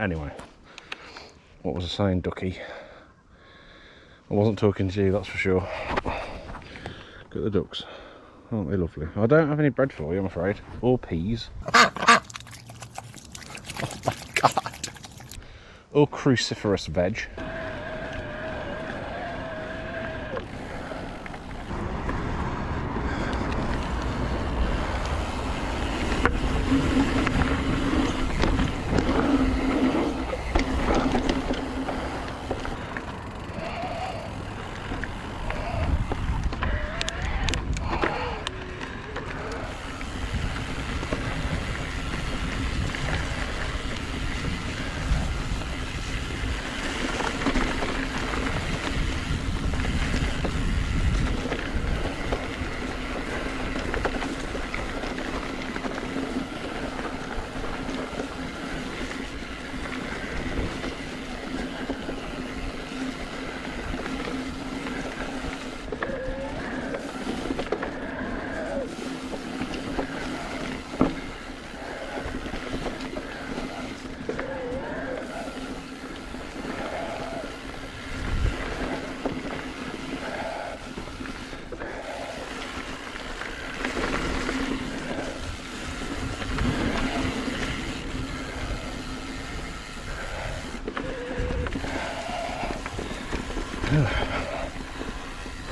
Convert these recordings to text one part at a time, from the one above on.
Anyway, what was I saying, ducky? I wasn't talking to you, that's for sure. Look at the ducks. Aren't they lovely? I don't have any bread for you, I'm afraid. Or peas. Oh my god. Or cruciferous veg.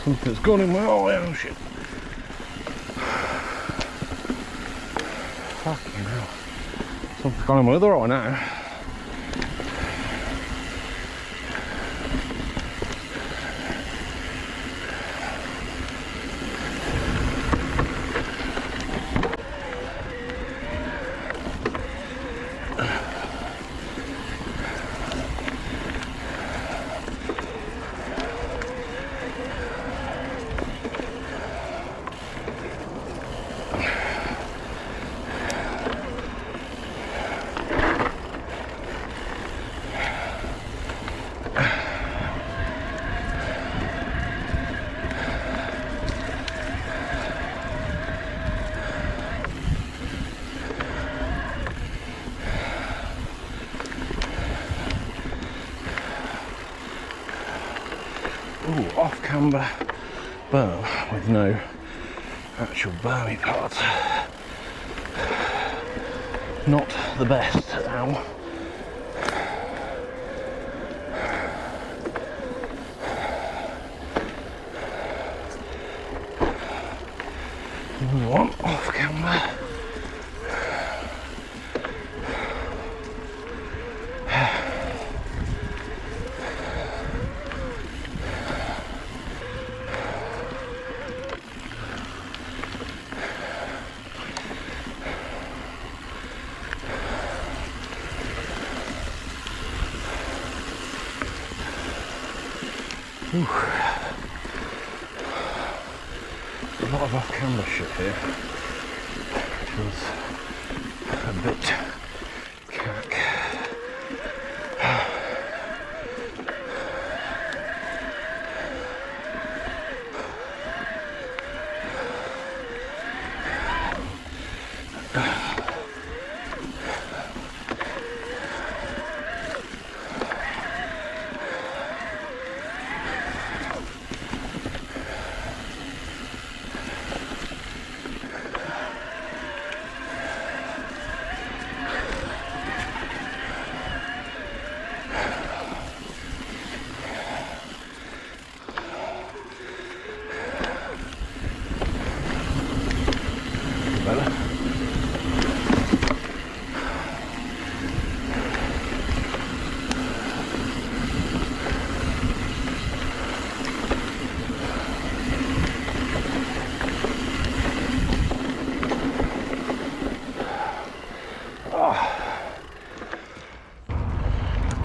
Something's gone in my eye, oh shit. Fucking hell. Something's gone in my other eye now. Ooh, off camber berm with no actual bermy parts. Not the best. Ow. Another one off camber. Ooh. A lot of off-camera shit here. Feels a bit cack.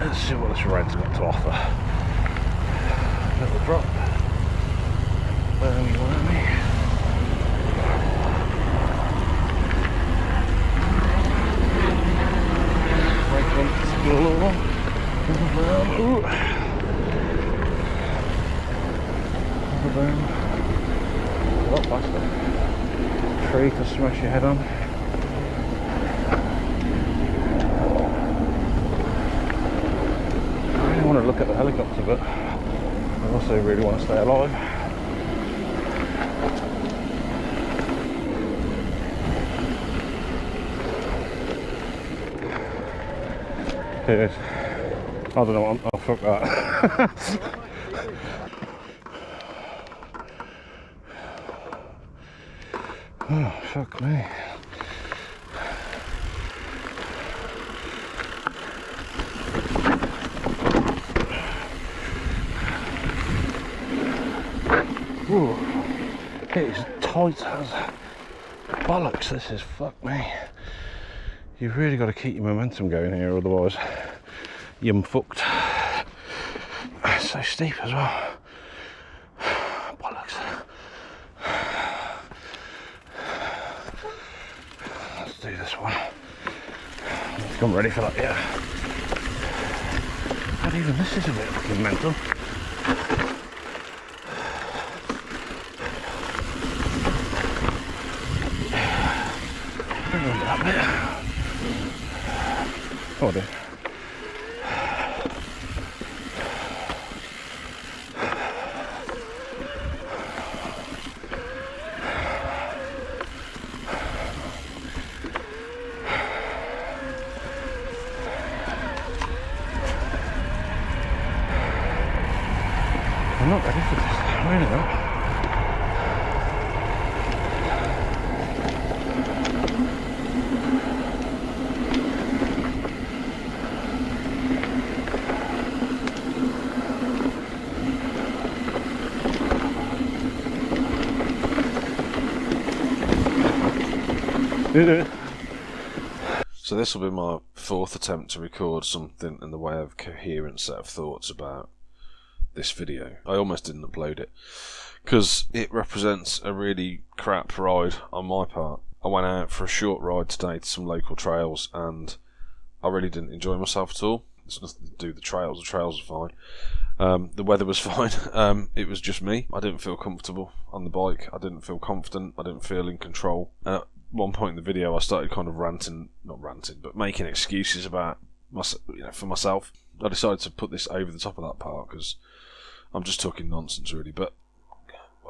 Let's see what this rain's got to offer. Little drop. Wormy. Break one, little one. Ooh. A lot faster. Tree to smash your head on. look at the helicopter, but I also really want to stay alive. It is. I don't know what oh fuck that. Oh fuck me. Ooh, it is tight as bollocks. This is, fuck me. You've really got to keep your momentum going here, otherwise you're fucked. It's so steep as well. Bollocks. Let's do this one. Let's come ready for that, yeah. And even this is a bit fucking mental. That bit. Oh dear. I'm not ready for this, I'm really not. So this will be my fourth attempt to record something in the way of a coherent set of thoughts about this video. I almost didn't upload it because it represents a really crap ride on my part. I went out for a short ride today to some local trails and I really didn't enjoy myself at all. It's nothing to do with the trails are fine. The weather was fine. It was just me. I didn't feel comfortable on the bike. I didn't feel confident. I didn't feel in control. At one point in the video I started kind of not ranting, but making excuses about for myself. I decided to put this over the top of that part because I'm just talking nonsense really. But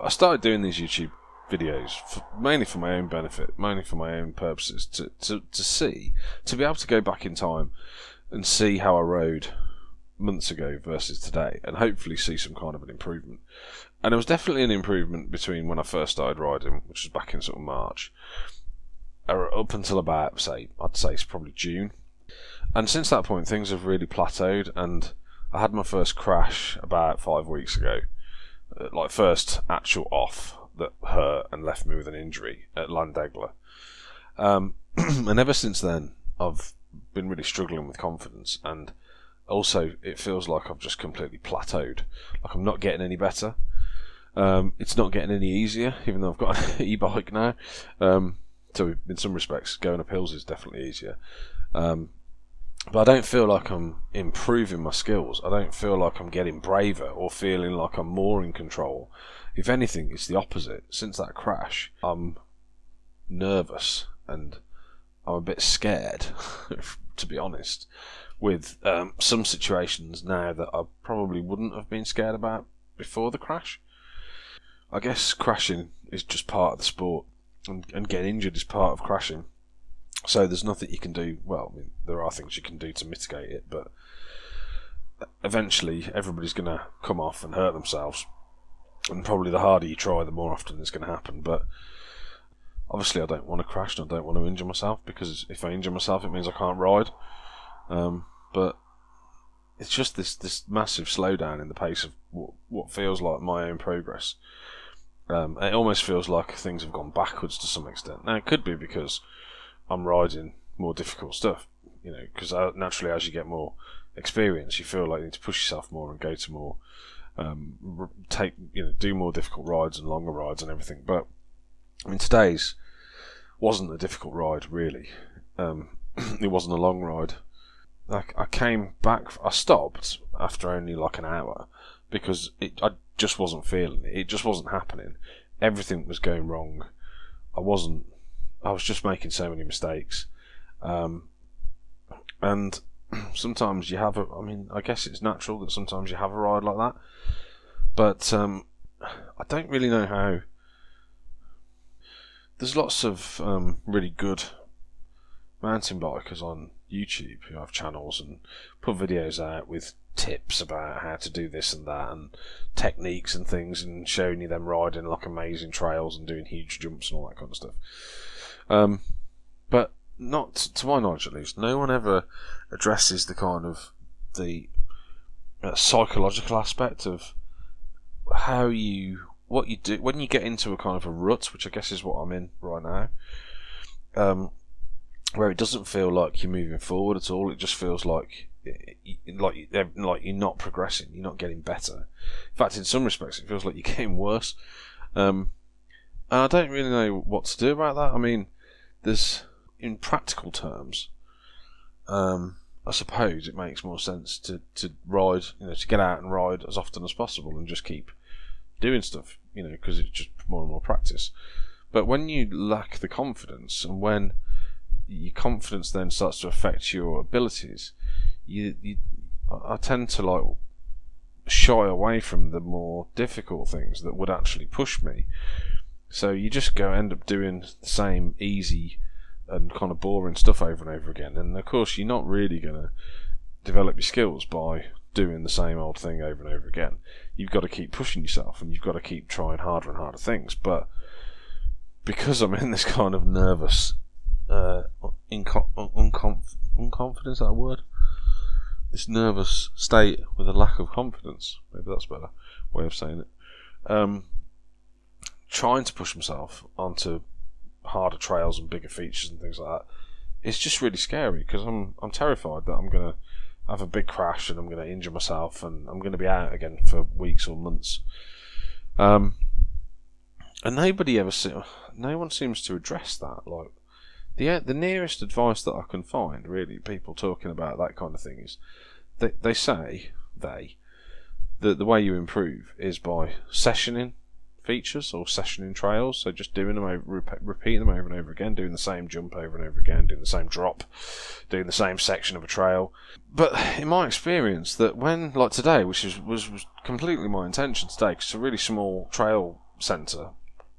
I started doing these YouTube videos mainly for my own benefit, mainly for my own purposes, to be able to go back in time and see how I rode months ago versus today, and hopefully see some kind of an improvement. And there was definitely an improvement between when I first started riding, which was back in sort of March, up until about, I'd say it's probably June. And since that point things have really plateaued, and I had my first crash about 5 weeks ago, like first actual off that hurt and left me with an injury at Landegler. And ever since then I've been really struggling with confidence, and also it feels like I've just completely plateaued, like I'm not getting any better. It's not getting any easier, even though I've got an e-bike now. So in some respects going up hills is definitely easier, but I don't feel like I'm improving my skills. I don't feel like I'm getting braver or feeling like I'm more in control. If anything, it's the opposite. Since that crash I'm nervous and I'm a bit scared to be honest, with some situations now that I probably wouldn't have been scared about before the crash. I guess crashing is just part of the sport, and getting injured is part of crashing. So there's nothing you can do. Well, I mean, there are things you can do to mitigate it, but eventually everybody's going to come off and hurt themselves. And probably the harder you try, the more often it's going to happen. But obviously I don't want to crash and I don't want to injure myself, because if I injure myself it means I can't ride. But it's just this massive slowdown in the pace of what feels like my own progress. It almost feels like things have gone backwards to some extent. Now it could be because I'm riding more difficult stuff, because naturally as you get more experience you feel like you need to push yourself more and go to more do more difficult rides and longer rides and everything. But I mean, today's wasn't a difficult ride really. It wasn't a long ride. I came back, I stopped after only like an hour because I just wasn't feeling it. It just wasn't happening. Everything was going wrong. I was just making so many mistakes. And sometimes you have I mean, I guess it's natural that sometimes you have a ride like that, but I don't really know how. There's lots of really good mountain bikers on YouTube who have channels and put videos out with tips about how to do this and that and techniques and things, and showing you them riding like amazing trails and doing huge jumps and all that kind of stuff. But not to my knowledge, at least, no one ever addresses the kind of the psychological aspect of what you do when you get into a kind of a rut, which I guess is what I'm in right now, where it doesn't feel like you're moving forward at all. It just feels like you're not progressing, you're not getting better. In fact, in some respects, it feels like you're getting worse. And I don't really know what to do about that. I mean, in practical terms, I suppose it makes more sense to ride, to get out and ride as often as possible and just keep doing stuff, because it's just more and more practice. But when you lack the confidence, and when your confidence then starts to affect your abilities, I tend to shy away from the more difficult things that would actually push me. So you just end up doing the same easy and kind of boring stuff over and over again, and of course you're not really going to develop your skills by doing the same old thing over and over again. You've got to keep pushing yourself, and you've got to keep trying harder and harder things. But because I'm in this kind of nervous unconfidence, is that a word? This nervous state with a lack of confidence, maybe that's a better way of saying it, trying to push myself onto harder trails and bigger features and things like that, it's just really scary, because I'm terrified that I'm going to have a big crash and I'm going to injure myself and I'm going to be out again for weeks or months. And no one seems to address that. Like, the nearest advice that I can find, really, people talking about that kind of thing, is they say that the way you improve is by sessioning features or sessioning trails. So just doing them repeating them over and over again, doing the same jump over and over again, doing the same drop, doing the same section of a trail. But in my experience, that when, like today, which was completely my intention today, because it's a really small trail centre,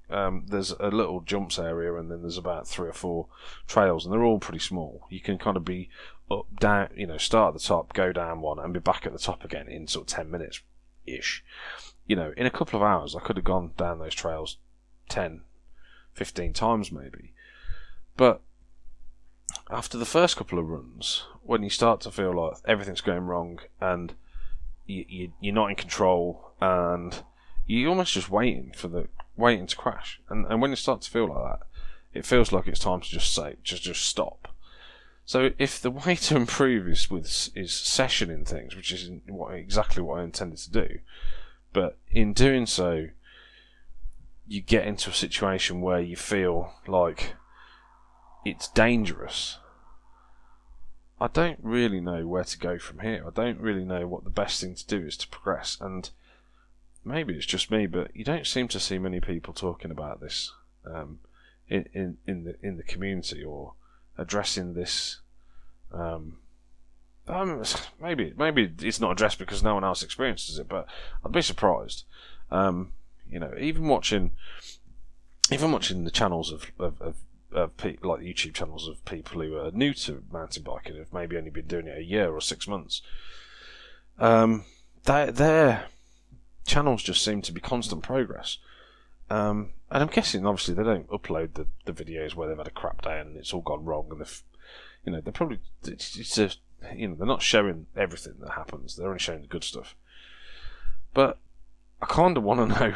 there's a little jumps area, and then there's about 3 or 4 trails, and they're all pretty small. You can kind of be up, down, start at the top, go down one, and be back at the top again in sort of 10 minutes ish. In a couple of hours I could have gone down those trails 10, 15 times maybe. But after the first couple of runs, when you start to feel like everything's going wrong and you're not in control, and you're almost just waiting to crash, and when you start to feel like that, it feels like it's time to just stop. So if the way to improve is sessioning things, which is exactly what I intended to do, but in doing so you get into a situation where you feel like it's dangerous, I don't really know where to go from here. I don't really know what the best thing to do is to progress. And maybe it's just me, but you don't seem to see many people talking about this in the community, or addressing this. Maybe it's not addressed because no one else experiences it, but I'd be surprised. Even watching the channels of people, like YouTube channels of people who are new to mountain biking, have maybe only been doing it a year or 6 months. Their channels just seem to be constant progress. And I'm guessing, obviously, they don't upload the videos where they've had a crap day and it's all gone wrong, and they're probably they're not showing everything that happens. They're only showing the good stuff. But I kind of want to know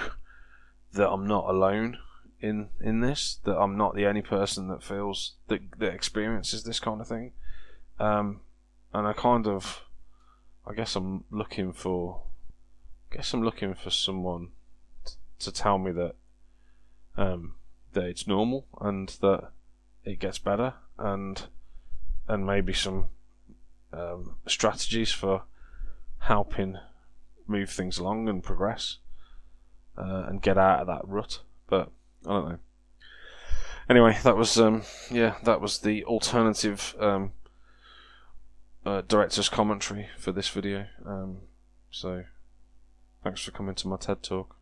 that I'm not alone in this, that I'm not the only person that feels that experiences this kind of thing. And I guess I'm looking for someone to tell me that it's normal and that it gets better, and maybe some strategies for helping move things along and progress and get out of that rut. But I don't know. Anyway, that was the alternative director's commentary for this video. So thanks for coming to my TED Talk.